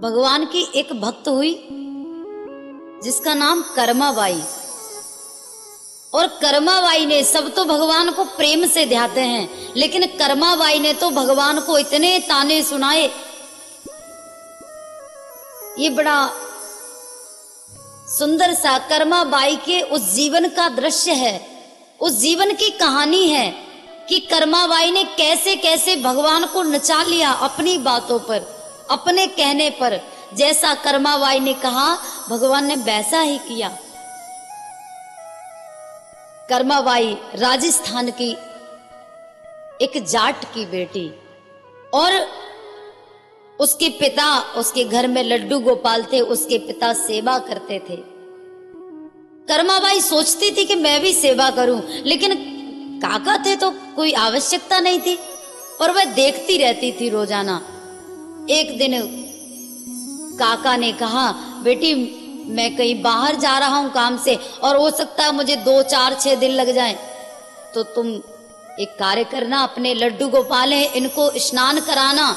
भगवान की एक भक्त हुई जिसका नाम कर्माबाई। और कर्माबाई ने, सब तो भगवान को प्रेम से ध्याते हैं, लेकिन कर्माबाई ने तो भगवान को इतने ताने सुनाए। ये बड़ा सुंदर सा कर्माबाई के उस जीवन का दृश्य है, उस जीवन की कहानी है कि कर्माबाई ने कैसे कैसे भगवान को नचा लिया अपनी बातों पर, अपने कहने पर। जैसा कर्माबाई ने कहा भगवान ने वैसा ही किया। कर्माबाई राजस्थान की एक जाट की बेटी, और उसके पिता, उसके घर में लड्डू गोपाल थे, उसके पिता सेवा करते थे। कर्माबाई सोचती थी कि मैं भी सेवा करूं, लेकिन काका थे तो कोई आवश्यकता नहीं थी, और वह देखती रहती थी रोजाना। एक दिन काका ने कहा, बेटी मैं कहीं बाहर जा रहा हूं काम से, और हो सकता है मुझे 2, 4, 6 दिन लग जाएं, तो तुम एक कार्य करना, अपने लड्डू गोपाल हैं इनको स्नान कराना,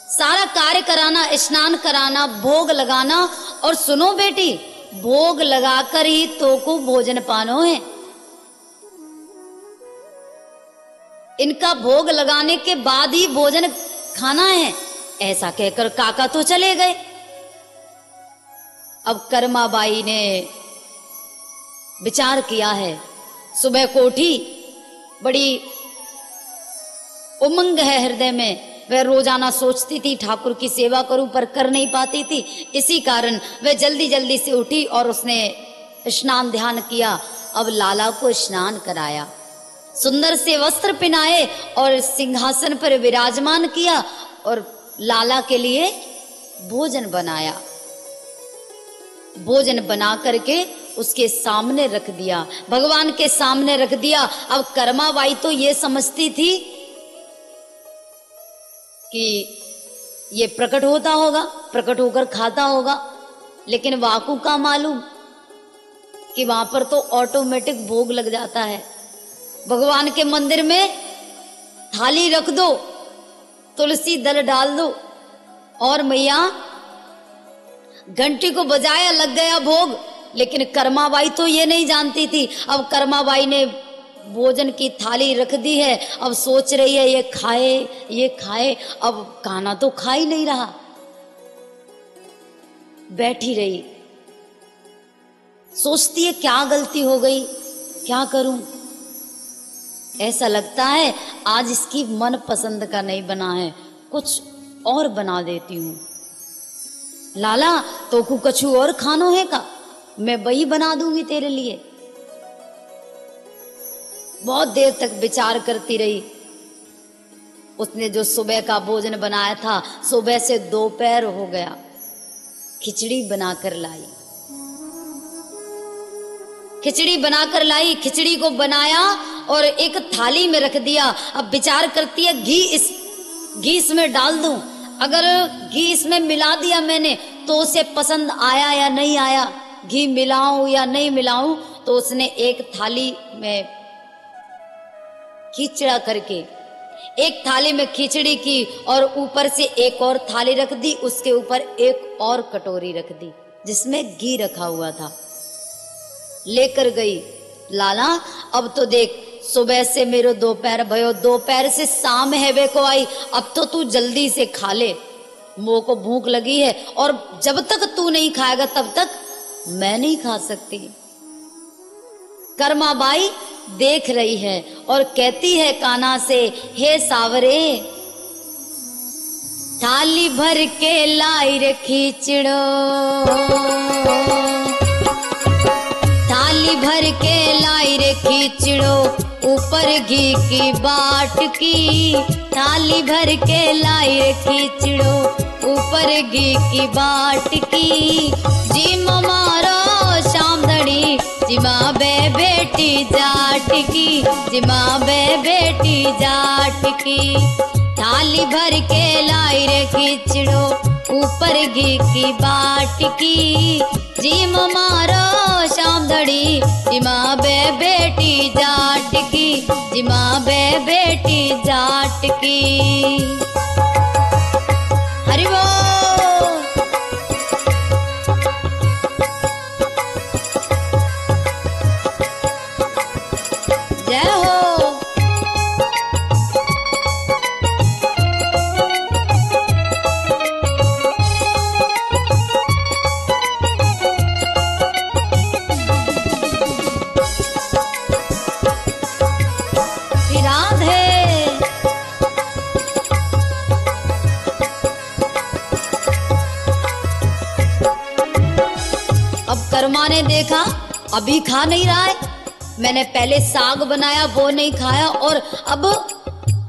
सारा कार्य कराना, स्नान कराना, भोग लगाना। और सुनो बेटी, भोग लगाकर ही तो को भोजन पानो है, इनका भोग लगाने के बाद ही भोजन खाना है। ऐसा कहकर काका तो चले गए। अब कर्माबाई ने विचार किया है, सुबह को उठी, बड़ी उमंग है हृदय में, वह रोजाना सोचती थी ठाकुर की सेवा करूं, पर कर नहीं पाती थी। इसी कारण वह जल्दी जल्दी से उठी और उसने स्नान ध्यान किया। अब लाला को स्नान कराया, सुंदर से वस्त्र पहनाए और सिंहासन पर विराजमान किया, और लाला के लिए भोजन बनाया। भोजन बना करके उसके सामने रख दिया, भगवान के सामने रख दिया। अब कर्माबाई तो ये समझती थी कि ये प्रकट होता होगा, प्रकट होकर खाता होगा, लेकिन वाकू का मालूम कि वहां पर तो ऑटोमेटिक भोग लग जाता है। भगवान के मंदिर में थाली रख दो, तुलसी दल डाल दो, और मैया घंटी को बजाया, लग गया भोग। लेकिन कर्माबाई तो ये नहीं जानती थी। अब कर्माबाई ने भोजन की थाली रख दी है, अब सोच रही है ये खाए, ये खाए। अब खाना तो खा ही नहीं रहा, बैठी रही, सोचती है क्या गलती हो गई, क्या करूं। ऐसा लगता है आज इसकी मन पसंद का नहीं बना है, कुछ और बना देती हूं। लाला तो को कछु और खानो है का, मैं वही बना दूंगी तेरे लिए। बहुत देर तक विचार करती रही। उसने जो सुबह का भोजन बनाया था, सुबह से दोपहर हो गया, खिचड़ी बनाकर लाई, खिचड़ी बनाकर लाई, खिचड़ी को बनाया और एक थाली में रख दिया। अब विचार करती है घी इसमें डाल दूं, अगर घी इसमें मिला दिया मैंने तो उसे पसंद आया या नहीं आया, घी मिलाऊं या नहीं मिलाऊं। तो उसने एक थाली में खिचड़ा करके एक थाली में खिचड़ी की और ऊपर से एक और थाली रख दी, उसके ऊपर एक और कटोरी रख दी जिसमें घी रखा हुआ था। लेकर गई, लाला अब तो देख सुबह से मेरो दोपहर भयो, दोपहर से शाम है वे को आई, अब तो तू जल्दी से खा ले, मुंह को भूख लगी है, और जब तक तू नहीं खाएगा तब तक मैं नहीं खा सकती। कर्माबाई देख रही है और कहती है कान्हा से, हे सावरे थाली भर के लाई रे खिचड़ो, थाली भर के लाई रे खिचड़ो, ऊपर घी की बाट की, थाली भर के लाई रे खिचड़ो, ऊपर घी की बाट की। जी मारो शाम धड़ी, जिमा बे बेटी जाट की, जिमा बे बेटी जाट की। थाली भर के लाई रे खिचड़ो, ऊपर घी की बाट की। जी मारो शाम धड़ी, जिमा बे बेटी जाट की, जिमा बे बेटी जाट की। हरि बोल। माँ ने देखा अभी खा नहीं रहा है, मैंने पहले साग बनाया वो नहीं खाया और अब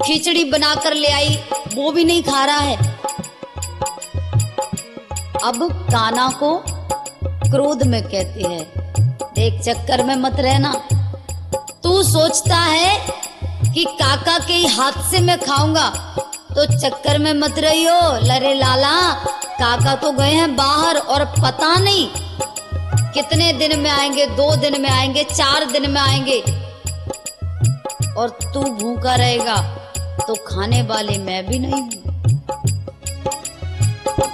खिचड़ी बनाकर ले आई वो भी नहीं खा रहा है। अब कान्हा को क्रोध में कहती है, देख चक्कर में मत रहना, तू सोचता है कि काका के ही हाथ से मैं खाऊंगा तो चक्कर में मत रहियो। लरे लाला, काका तो गए हैं बाहर और पता नहीं कितने दिन में आएंगे, 2 दिन में आएंगे, 4 दिन में आएंगे, और तू भूखा रहेगा तो खाने वाले मैं भी नहीं हूं।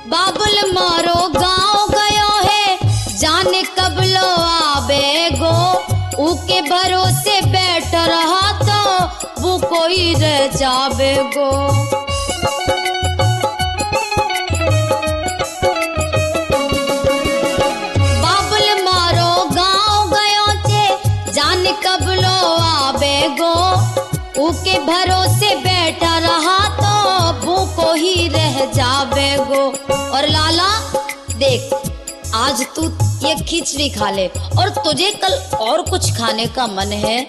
बाबुल मारो गांव गयो है, जाने कब लो आबे गो, ऊके भरोसे बैठ रहा तो वो कोई रह जावे गो। बाबुल मारो गांव गयो थे, जाने कब लो आबे गो, ऊके भरोसे बैठा रहा तो वो को ही रह जावे गो। और लाला देख, आज तू ये खिचड़ी खा ले और तुझे कल और कुछ खाने का मन है,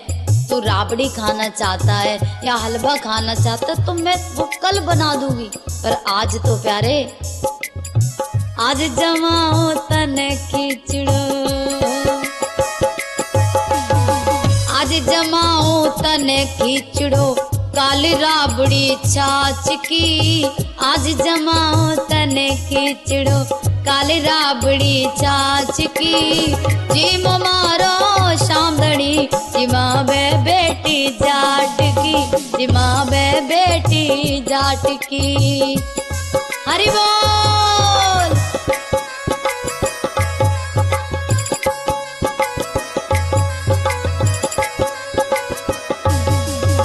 तू राबड़ी खाना चाहता है या हलवा खाना चाहता है तो मैं वो कल बना दूंगी, पर आज तो प्यारे आज जमाओ तने खिचड़ो, आज जमाओ तने खिचड़ो, काली राबड़ी छाछ की, आज जमाओ तने खिचड़ो, काली राबड़ी छाछ की, जिम मारो शामदड़ी, जिमा बे बेटी जाट की, जिमा बे बेटी जाट की। हरि बोल।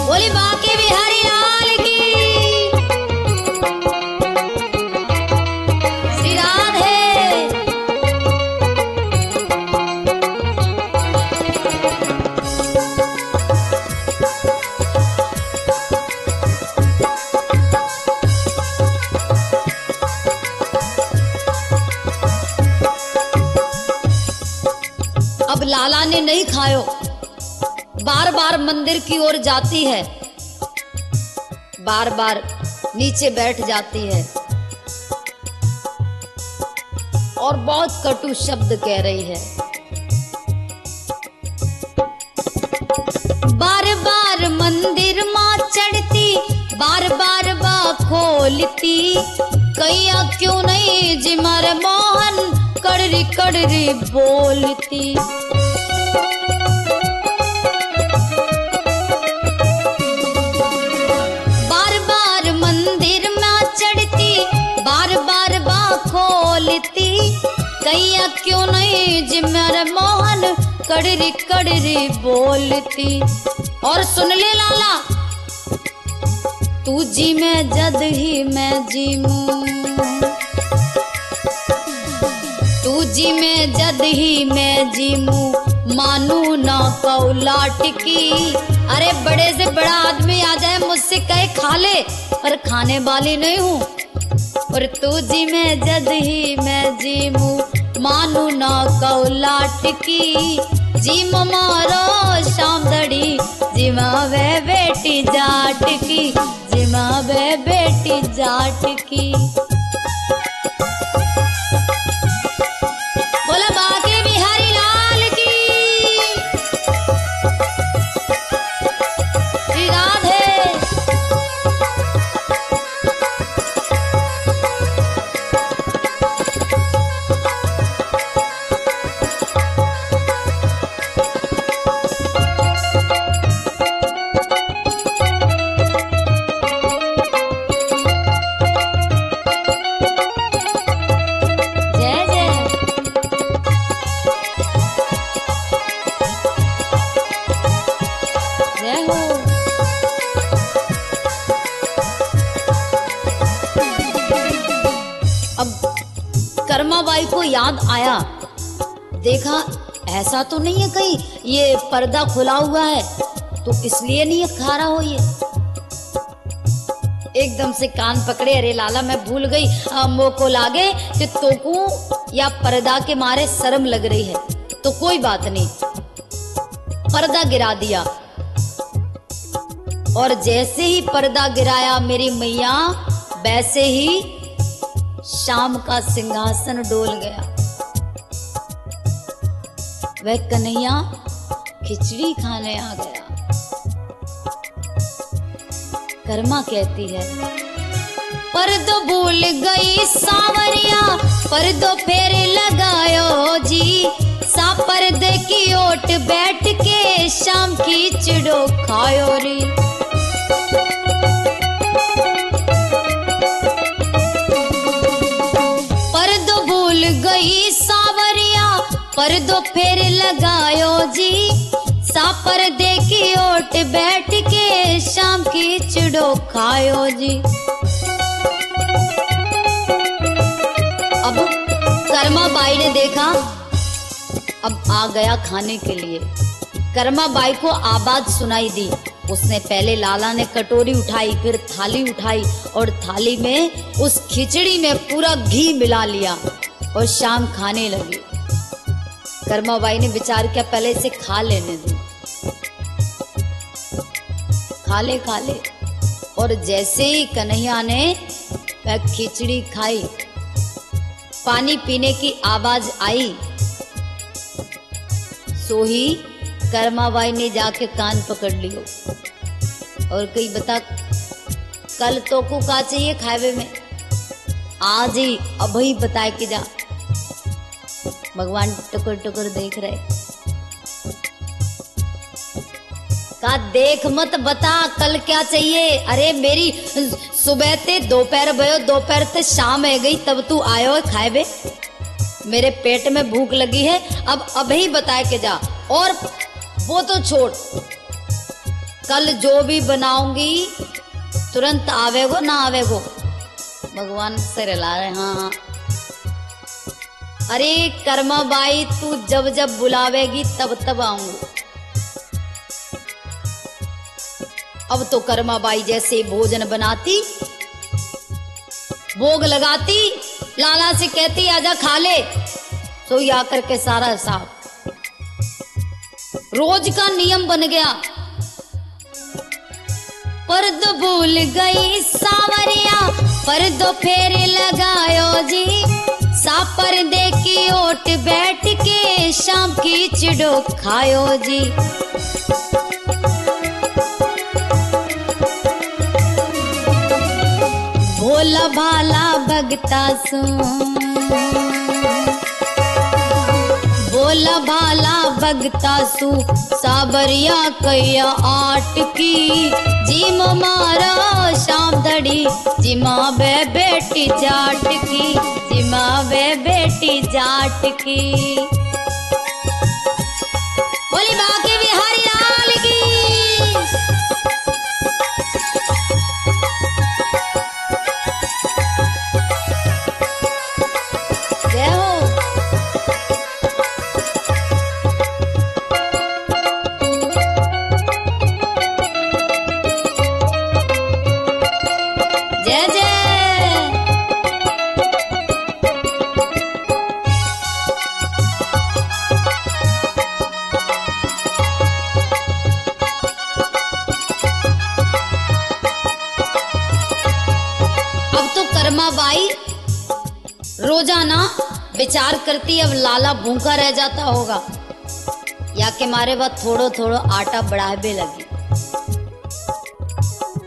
बोली बाके बिहारी लाल की। श्री राधे। अब लाला ने नहीं खायो, बार बार मंदिर की ओर जाती है, बार बार नीचे बैठ जाती है और बहुत कटु शब्द कह रही है। बार बार मंदिर मां चढ़ती, बार बार बा खोलती, कैया क्यों नहीं जिमर मोहन कड़री कड़री बोलती। बार बार मंदिर में चढ़ती, बार बार बा खोलती, कैया क्यों नहीं जिमर मोहन कड़री कड़री बोलती। और सुन ले लाला, तू जी में जद ही मैं जीमू, तू जी में जद ही मैं जीमू, मानू ना कौलाट की। अरे बड़े से बड़ा आदमी आ जाए मुझसे कहे खा ले, पर खाने वाली नहीं हूँ। और तू जी में जद ही मैं जीमू, मानू ना कौलाट की, जिम मारो शामदड़ी, जिमा वे बेटी जाट की, जिमा वे बेटी जाट की। बोला बाके बिहारी लाल की। श्री राधे। जय जय। जय हो। अब कर्माबाई को याद आया, देखा ऐसा तो नहीं है कहीं ये पर्दा खुला हुआ है तो इसलिए नहीं खा रहा हो ये। एकदम से कान पकड़े, अरे लाला मैं भूल गई, मो को लागे कि तोकू या पर्दा के मारे शर्म लग रही है, तो कोई बात नहीं, पर्दा गिरा दिया। और जैसे ही पर्दा गिराया मेरी मैया, वैसे ही शाम का सिंहासन डोल गया। वह कन्हैया खिचड़ी खाने आ गया। कर्मा कहती है, पर्दो भूल गई सावरिया, पर्दो फेर लगायो जी, सा पर्दे की ओट बैठ के शाम की चिड़ो खायो री। पर्दो भूल गई सावरिया, पर्दो फेर लगायो जी, सा पर्दे की ओट बैठ के शाम की चिड़ो खायो जी। अब कर्मा बाई ने देखा, अब आ गया खाने के लिए। कर्मा बाई को आवाज सुनाई दी। उसने पहले लाला ने कटोरी उठाई, फिर थाली उठाई और थाली में उस खिचड़ी में पूरा घी मिला लिया और शाम खाने लगी। कर्मा बाई ने विचार किया, पहले इसे खा लेने दो। खा ले। और जैसे ही कन्हैया ने वह खिचड़ी खाई, पानी पीने की आवाज आई, सो ही कर्माबाई ने जाके कान पकड़ लियो और कही, बता कल तो को का चाहिए खावे में, आज ही अब ही बता के जा। भगवान टुकर टुकर देख रहे, का देख मत, बता कल क्या चाहिए। अरे मेरी सुबह ते दोपहर भयो, दोपहर ते शाम है गई, तब तू आयो है खाए। मेरे पेट में भूख लगी है, अब अभी बता के जा। और वो तो छोड़, कल जो भी बनाऊंगी तुरंत आवेगो ना आवेगो। भगवान से रिला रहे, हाँ। अरे कर्मा बाई, तू जब जब बुलावेगी तब तब आऊंगी। अब तो कर्मा बाई जैसे भोजन बनाती, भोग लगाती, लाला से कहती आजा खा ले, तो आकर के सारा हिसाब। रोज का नियम बन गया। पर्दो भूल गई सावरिया, पर्दो फेर लगायो जी, सा पर्दे की ओट बैठ के शाम की चिड़ो खायो जी। भोला भाला भगता सू, भोला भाला भगता सू, सावरिया कैया आट की, जिम मारा शाम धड़ी, जिमा बे बेटी जाट की, जिमा बे बेटी जाट की। बोली बाके बिहारी लाल की। बाई रोजाना विचार करती, अब लाला भूखा रह जाता होगा, या के मारे बाद थोड़ो थोड़ो आटा बढ़ावे लगी।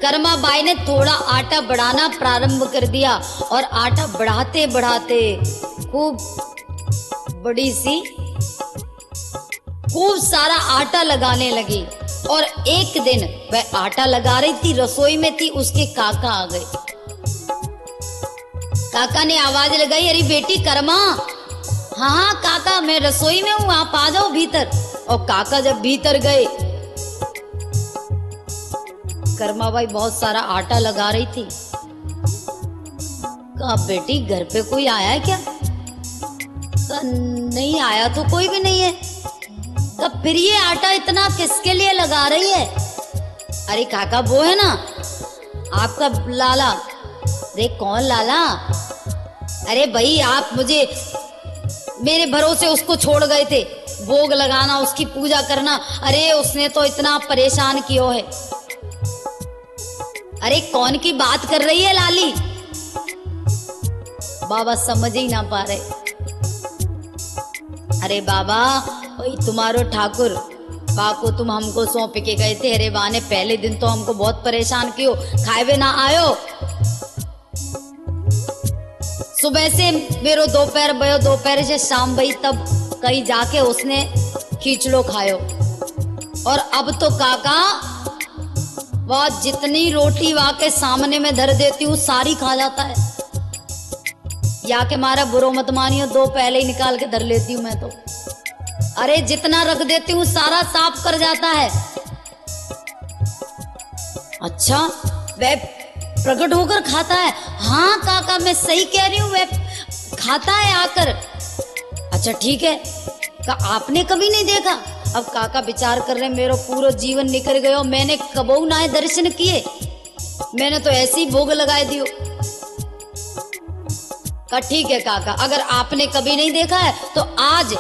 कर्मा बाई ने थोड़ा आटा बढ़ाना प्रारंभ कर दिया और आटा बढ़ाते बढ़ाते खूब सारा आटा लगाने लगी। और एक दिन वह आटा लगा रही थी, रसोई में थी, उसके काका आ गए। काका ने आवाज लगाई, अरे बेटी कर्मा। हाँ काका, मैं रसोई में हूँ, आप आ जाओ भीतर। और काका जब भीतर गए, कर्मा बाई बहुत सारा आटा लगा रही थी। कहा बेटी घर पे कोई आया है क्या? कहा नहीं आया तो कोई भी नहीं है। कहा फिर ये आटा इतना किसके लिए लगा रही है? अरे काका वो है ना आपका लाला। अरे कौन लाला? अरे भाई आप मुझे मेरे भरोसे उसको छोड़ गए थे, भोग लगाना, उसकी पूजा करना। अरे उसने तो इतना परेशान किया है। अरे कौन की बात कर रही है लाली? बाबा समझ ही ना पा रहे। अरे बाबा वही तुम्हारो ठाकुर बा को तुम हमको सौंप के गए थे। अरे बा ने पहले दिन तो हमको बहुत परेशान कियो, खाए भी ना आयो। सुबह से मेरो दोपहर भयो, दोपहर से शाम भई, तब कहीं जाके उसने खींचड़ो खायो। और अब तो काका वह जितनी रोटी वहां के सामने में धर देती हूँ सारी खा जाता है। या के मारा बुरो मत मानियो, दो पहले ही निकाल के धर लेती हूँ मैं तो। अरे जितना रख देती हूँ सारा साफ कर जाता है। अच्छा वह प्रकट होकर खाता है? हाँ काका मैं सही कह रही हूँ, वह खाता है आकर। अच्छा ठीक है, आपने कभी नहीं देखा? अब काका विचार कर रहे, मेरो पूरा जीवन निकल गयो, मैंने कबू ना दर्शन किए, मैंने तो ऐसे ही भोग लगाए दियो। का ठीक है काका, अगर आपने कभी नहीं देखा है तो आज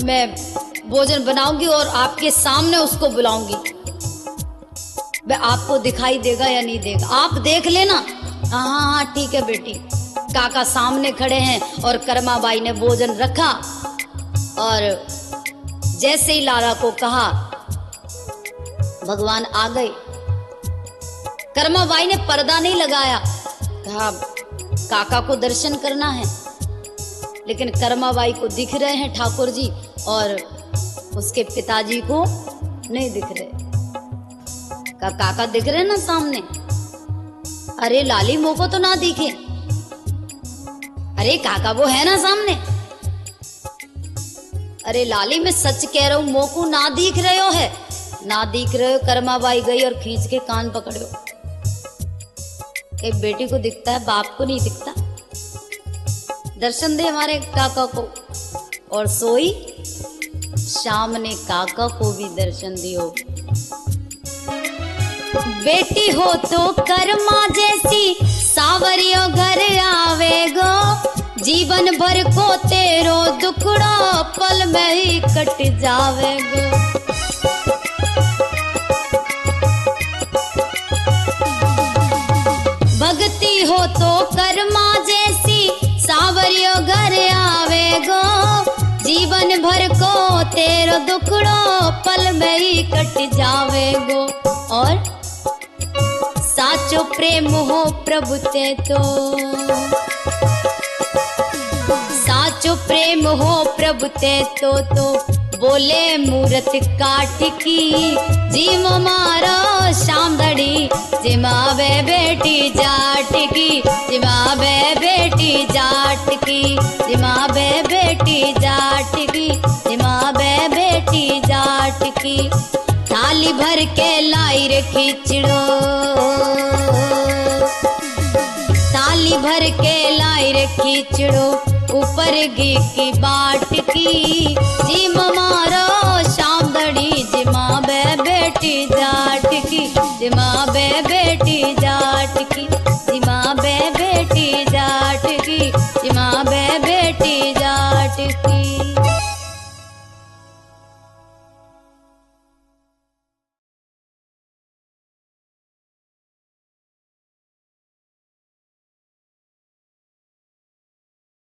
मैं भोजन बनाऊंगी और आपके सामने उसको बुलाऊंगी। वह आपको दिखाई देगा या नहीं देगा आप देख लेना। हाँ हाँ हाँ ठीक है बेटी। काका सामने खड़े हैं और कर्माबाई ने भोजन रखा और जैसे ही लाला को कहा भगवान आ गए। कर्माबाई ने पर्दा नहीं लगाया, कहा काका को दर्शन करना है, लेकिन कर्माबाई को दिख रहे हैं ठाकुर जी और उसके पिताजी को नहीं दिख रहे। काका दिख रहे ना सामने। अरे लाली मोको तो ना दिखे। अरे काका वो है ना सामने। अरे लाली मैं सच कह रहा हूं, मोको ना दिख रहे हो है, ना दिख रहे हो। कर्माबाई गई और खींच के कान पकड़ो। एक बेटी को दिखता है, बाप को नहीं दिखता। दर्शन दे हमारे काका को। और सोई शाम ने काका को भी दर्शन दियो। बेटी हो तो कर्मा जैसी सावरियों घर आवेगो, जीवन भर को तेरो दुखड़ो पल में ही कट जावेगो। भक्ति हो तो कर्मा जैसी सावरियों घर आवेगो, जीवन भर को तेरो दुखड़ो पल में ही कट जावेगो। और साचो प्रेम हो प्रभु ते तो, साचो प्रेम हो प्रभु ते तो बोले मूरत काट की, जीव मारो शाम धड़ी जिमावे बेटी जाट की, जिमावे बेटी जाट की, जिमावे बेटी जाट की, जिमावे बेटी जाट की। थाली भर के लाई रे खिचड़ो, थाली भर के लाई रे खिचड़ो, ऊपर घी की बाट की, जिम मारो शाम धड़ी जिमावे बेटी जाट की, जिमावे बेटी जाट की, जिमावे बेटी जाट की, जिमा